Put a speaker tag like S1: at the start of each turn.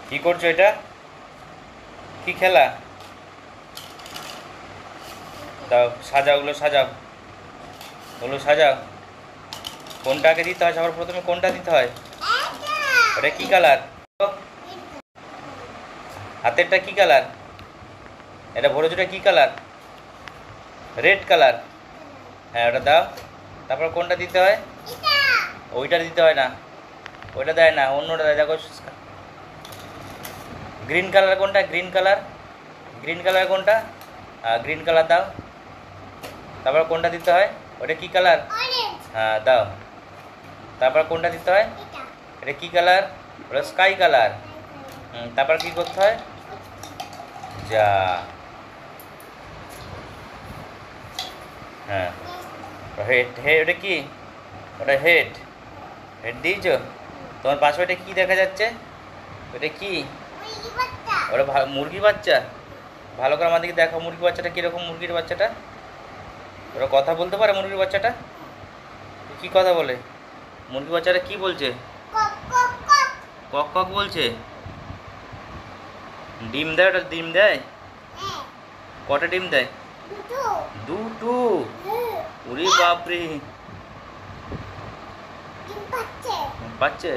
S1: কি করছো এটা? কি খেলা? দাও সাজাও, ওগুলো সাজাও, ওগুলো সাজাও। কোনটাকে দিতে হয় সবার প্রথমে? কোনটা দিতে হয়? ওটা কি কালার? হাতেরটা কি কালার? এটা ভরেছো, ওটা কি কালার? Red colour. হ্যাঁ, ওটা দাও। তারপর কোনটা দিতে হয়? ওইটা দিতে হয় না, ওইটা দেয় না, অন্যটা দেয়। দেখো গ্রিন কালার কোনটা? গ্রিন কালার, গ্রিন কালার কোনটা? গ্রিন কালার দাও। তারপর কোনটা দিতে হয়? ওটা কি কালার? হ্যাঁ দাও। তারপর কোনটা দিতে হয়? এটা কি কালার? ওটা স্কাই কালার। তারপর কি করতে হয়? যা। হ্যাঁ, হেড, হেড, ওটা কি? ওটা হেড, হেড দিয়েছো? তোমার পাশে ওটা কি দেখা যাচ্ছে? ওটা কি? ওটা মুরগি বাচ্চা। ভালো করে আমাদেরকে দেখো, মুরগি বাচ্চাটা কীরকম? মুরগির বাচ্চাটা ওরা কথা বলতে পারে? মুরগির বাচ্চাটা কি কথা বলে? মুরগি বাচ্চাটা কি বলছে? কক কক বলছে। ডিম দেয় ওটা? ডিম দেয়? কটা ডিম দেয়? দুটো? ওরে বাপরে, পাচ্ছে।